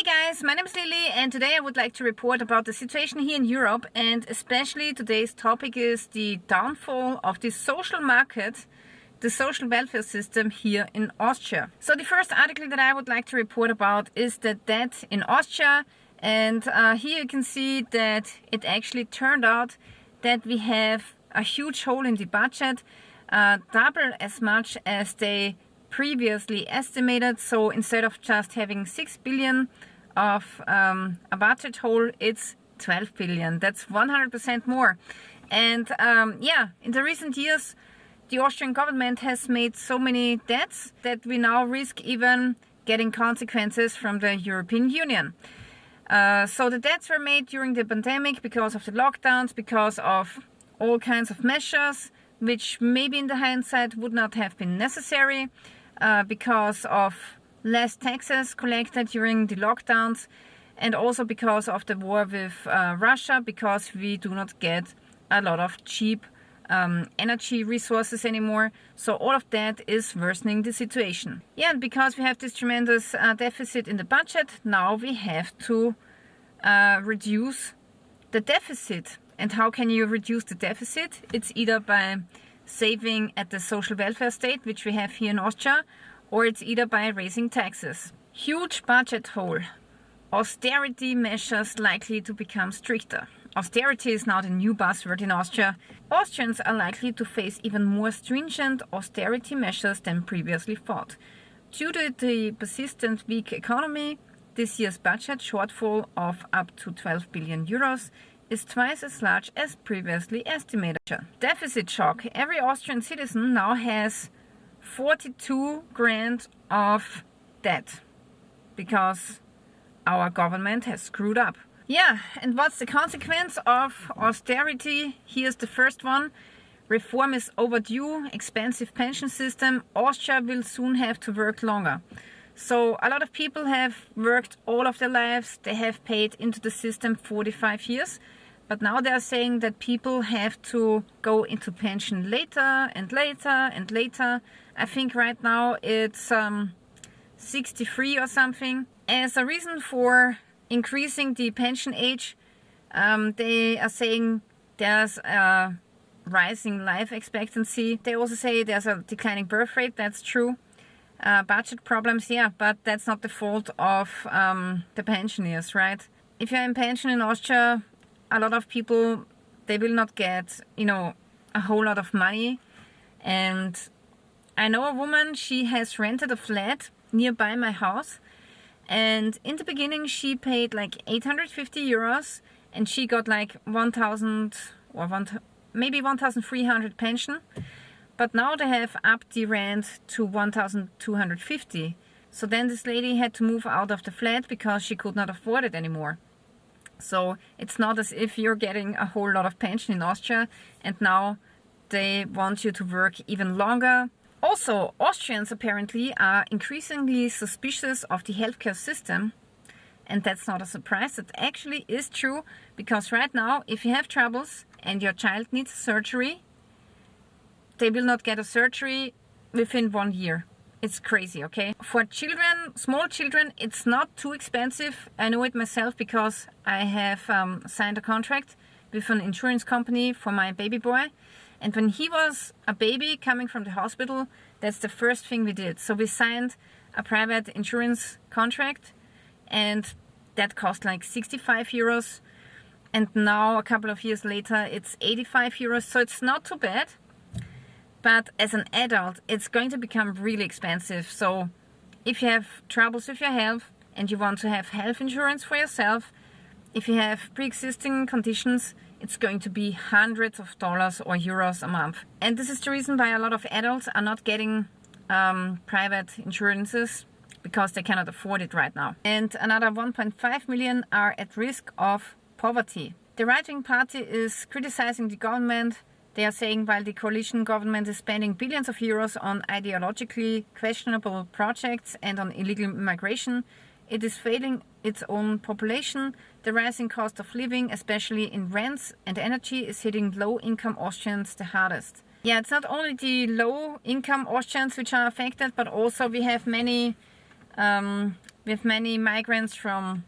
Hey guys, my name is Lilly and today I would like to report about the situation here in Europe, and especially today's topic is the downfall of the social market, the social welfare system here in Austria. So the first article that I would like to report about is the debt in Austria, and here you can see that it actually turned out that we have a huge hole in the budget, double as much as they previously estimated. So instead of just having 6 billion of a budget hole, it's 12 billion. That's 100% more. And in the recent years, the Austrian government has made so many debts that we now risk even getting consequences from the European Union. So the debts were made during the pandemic because of the lockdowns, because of all kinds of measures, which maybe in the hindsight would not have been necessary, because of less taxes collected during the lockdowns, and also because of the war with Russia, because we do not get a lot of cheap energy resources anymore. So all of that is worsening the situation. Yeah, and because we have this tremendous deficit in the budget, now we have to reduce the deficit. And how can you reduce the deficit? It's either by saving at the social welfare state, which we have here in Austria, or it's either by raising taxes. Huge budget hole. Austerity measures likely to become stricter. Austerity is now the new buzzword in Austria. Austrians are likely to face even more stringent austerity measures than previously thought. Due to the persistent weak economy, this year's budget shortfall of up to 12 billion euros is twice as large as previously estimated. Deficit shock. Every Austrian citizen now has 42 grand of debt because our government has screwed up. Yeah, and what's the consequence of austerity? Here's the first one. Reform is overdue, expensive pension system. Austria will soon have to work longer. So a lot of people have worked all of their lives. They have paid into the system 45 years. But now they are saying that people have to go into pension later and later and later. I think right now it's 63 or something. As a reason for increasing the pension age, they are saying there's a rising life expectancy. They also say there's a declining birth rate. That's true. Budget problems, yeah, but that's not the fault of the pensioners, right? If you're in pension in Austria, a lot of people, they will not get, a whole lot of money. And I know a woman, she has rented a flat nearby my house. And in the beginning, she paid like 850 euros and she got like 1,000 or maybe 1,300 pension. But now they have upped the rent to 1,250. So then this lady had to move out of the flat because she could not afford it anymore. So it's not as if you're getting a whole lot of pension in Austria and now they want you to work even longer. Also, Austrians apparently are increasingly suspicious of the healthcare system, and that's not a surprise. That actually is true, because right now, if you have troubles and your child needs surgery, they will not get a surgery within 1 year. It's crazy, okay? For children, small children, it's not too expensive. I know it myself because I have signed a contract with an insurance company for my baby boy. And when he was a baby coming from the hospital, that's the first thing we did. So we signed a private insurance contract, and that cost like 65 euros. And now, a couple of years later, it's 85 euros. So it's not too bad. But as an adult, it's going to become really expensive. So if you have troubles with your health and you want to have health insurance for yourself, if you have pre-existing conditions, it's going to be hundreds of dollars or euros a month. And this is the reason why a lot of adults are not getting private insurances, because they cannot afford it right now. And another 1.5 million are at risk of poverty. The right-wing party is criticizing the government. They are saying while the coalition government is spending billions of euros on ideologically questionable projects and on illegal migration, it is failing its own population. The rising cost of living, especially in rents and energy, is hitting low-income Austrians the hardest. Yeah, it's not only the low-income Austrians which are affected, but also we have many We have many migrants from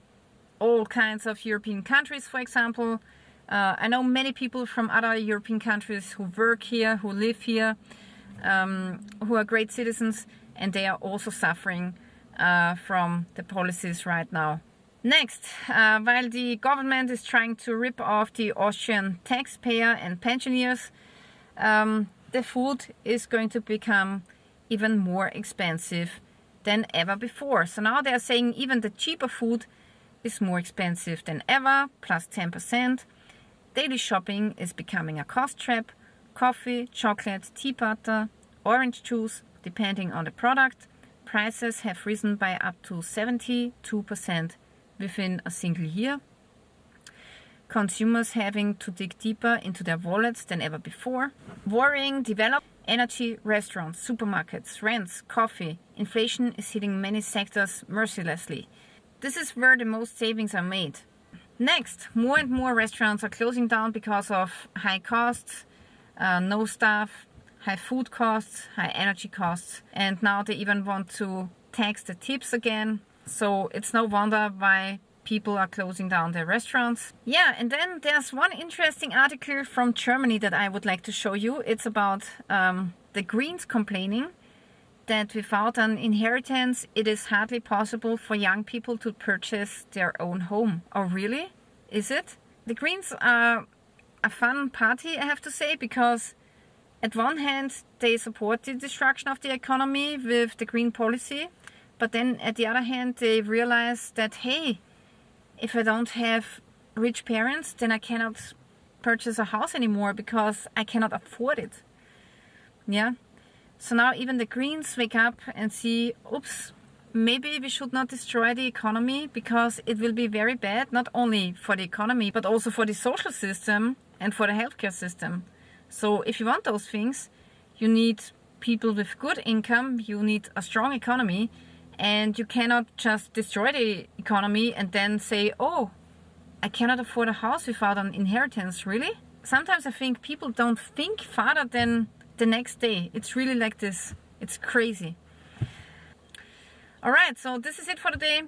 all kinds of European countries, for example. I know many people from other European countries who work here, who live here, who are great citizens, and they are also suffering from the policies right now. Next, while the government is trying to rip off the Austrian taxpayer and pensioners, the food is going to become even more expensive than ever before. So now they're saying even the cheaper food is more expensive than ever, plus 10%. Daily shopping is becoming a cost trap. Coffee, chocolate, tea butter, orange juice, depending on the product, prices have risen by up to 72% within a single year. Consumers having to dig deeper into their wallets than ever before. Worrying develop energy, restaurants, supermarkets, rents, coffee. Inflation is hitting many sectors mercilessly. This is where the most savings are made. Next, more and more restaurants are closing down because of high costs, no staff, high food costs, high energy costs, and now they even want to tax the tips again. So it's no wonder why people are closing down their restaurants. Yeah, and then there's one interesting article from Germany that I would like to show you. It's about the Greens complaining that without an inheritance, it is hardly possible for young people to purchase their own home. Oh, really? Is it? The Greens are a fun party, I have to say, because at one hand, they support the destruction of the economy with the green policy, but then at the other hand, they realize that, hey, if I don't have rich parents, then I cannot purchase a house anymore because I cannot afford it. Yeah. So now even the Greens wake up and see, oops, maybe we should not destroy the economy because it will be very bad, not only for the economy, but also for the social system and for the healthcare system. So if you want those things, you need people with good income, you need a strong economy, and you cannot just destroy the economy and then say, oh, I cannot afford a house without an inheritance, really? Sometimes I think people don't think farther than the next day. It's really like this. It's crazy. Alright, so this is it for today.